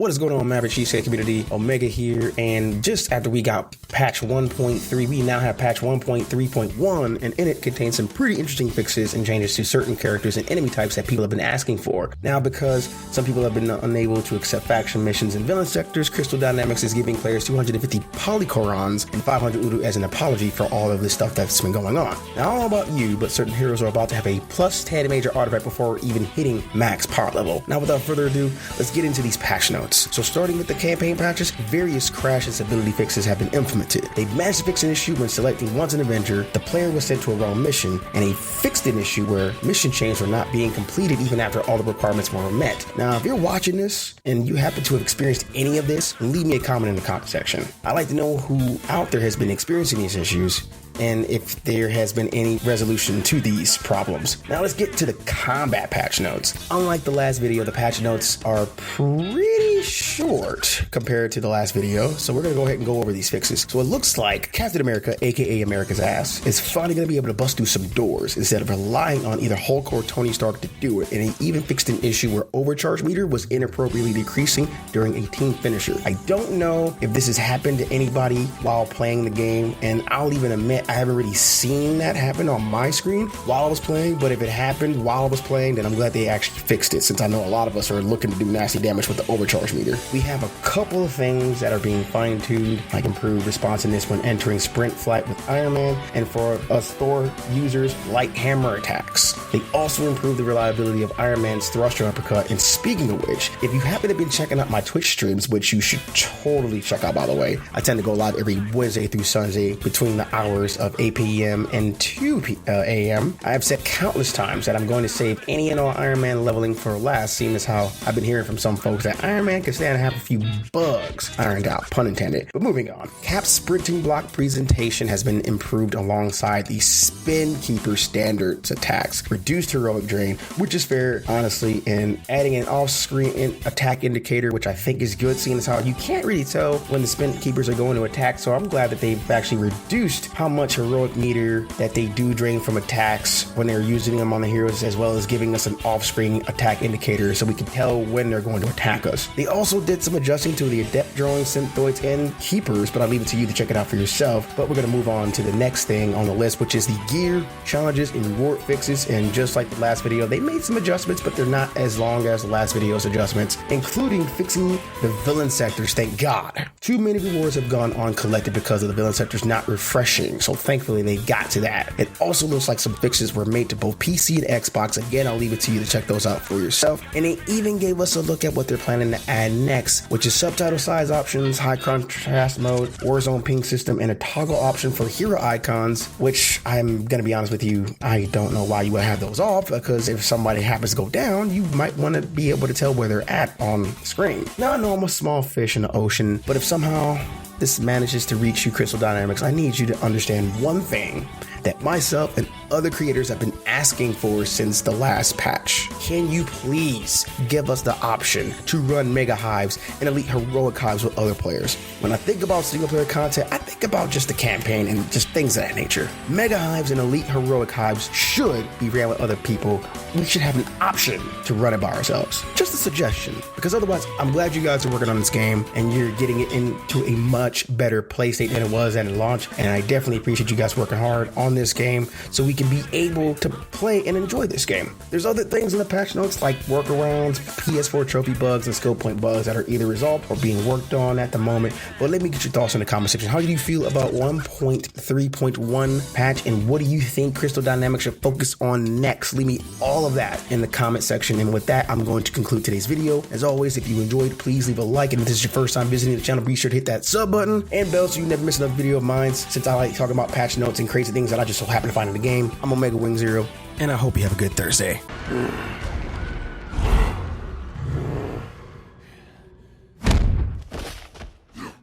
What is going on, Marvels Cheesecake community? Omega here, and just after we got patch 1.3, we now have patch 1.3.1, and in it contains some pretty interesting fixes and changes to certain characters and enemy types that people have been asking for. Now, because some people have been unable to accept faction missions in villain sectors, Crystal Dynamics is giving players 250 Polychorons and 500 Uru as an apology for all of this stuff that's been going on. Now, I don't know about you, but certain heroes are about to have a plus 10 major artifact before even hitting max power level. Now, without further ado, let's get into these patch notes. So starting with the campaign patches, various crash and stability fixes have been implemented. They managed to fix an issue when selecting once an Avenger, the player was sent to a wrong mission, and they fixed an issue where mission chains were not being completed even after all the requirements were met. Now, if you're watching this and you happen to have experienced any of this, leave me a comment in the comment section. I'd like to know who out there has been experiencing these issues and if there has been any resolution to these problems. Now let's get to the combat patch notes. Unlike the last video, the patch notes are pretty short compared to the last video, so we're gonna go ahead and go over these fixes. So it looks like Captain America, aka America's ass, is finally gonna be able to bust through some doors instead of relying on either Hulk or Tony Stark to do it, and he even fixed an issue where overcharge meter was inappropriately decreasing during a team finisher. I don't know if this has happened to anybody while playing the game, and I'll even admit I haven't really seen that happen on my screen while I was playing, but if it happened while I was playing, then I'm glad they actually fixed it, since I know a lot of us are looking to do nasty damage with the overcharge meter. We have a couple of things that are being fine-tuned, like improved responsiveness when entering sprint flight with Iron Man, and for us Thor users, light hammer attacks. They also improved the reliability of Iron Man's thruster uppercut, and speaking of which, if you happen to be checking out my Twitch streams, which you should totally check out by the way, I tend to go live every Wednesday through Sunday between the hours of 8 p.m. and 2 a.m. I have said countless times that I'm going to save any and all Iron Man leveling for last, seeing as how I've been hearing from some folks that Iron Man can stand to have a few bugs ironed out, pun intended. But moving on, Cap's sprinting block presentation has been improved alongside the Spin Keeper standards attacks, reduced heroic drain, which is fair, honestly, and adding an off-screen attack indicator, which I think is good, seeing as how you can't really tell when the Spin Keepers are going to attack, so I'm glad that they've actually reduced how much heroic meter that they do drain from attacks when they're using them on the heroes, as well as giving us an off-screen attack indicator so we can tell when they're going to attack us. They also did some adjusting to the adept drawing synthoids and keepers, but I'll leave it to you to check it out for yourself. But we're going to move on to the next thing on the list, which is the gear, challenges, and reward fixes. And just like the last video, they made some adjustments, but they're not as long as the last video's adjustments, including fixing the villain sectors. Thank God. Too many rewards have gone uncollected because of the villain sectors not refreshing, so thankfully they got to that. It also looks like some fixes were made to both PC and Xbox. Again, I'll leave it to you to check those out for yourself. And they even gave us a look at what they're planning to add next, which is subtitle size options, high contrast mode, Warzone ping system, and a toggle option for hero icons, which I'm gonna be honest with you, I don't know why you would have those off, because if somebody happens to go down, you might want to be able to tell where they're at on screen. Now, I know I'm a small fish in the ocean, but if somehow this manages to reach you, Crystal Dynamics, I need you to understand one thing that myself and other creators have been asking for since the last patch. Can you please give us the option to run mega hives and elite heroic hives with other players? When I think about single player content, I think about just the campaign and just things of that nature. Mega hives and elite heroic hives should be ran with other people. We should have an option to run it by ourselves. Just a suggestion, because otherwise, I'm glad you guys are working on this game and you're getting it into a much better play state than it was at launch. And I definitely appreciate you guys working hard on this game so we can be able to play and enjoy this game. There's other things in the patch notes like workarounds, PS4 trophy bugs, and skill point bugs that are either resolved or being worked on at the moment. But let me get your thoughts in the comment section. How do you feel about 1.3.1 patch, and what do you think Crystal Dynamics should focus on next? Leave me all of that in the comment section. And with that, I'm going to conclude today's video. As always, if you enjoyed, please leave a like, and if this is your first time visiting the channel, be sure to hit that sub button and bell so you never miss another video of mine, since I like talking about patch notes and crazy things that I just so happen to find in the game. I'm Omega Wing Zero, and I hope you have a good Thursday.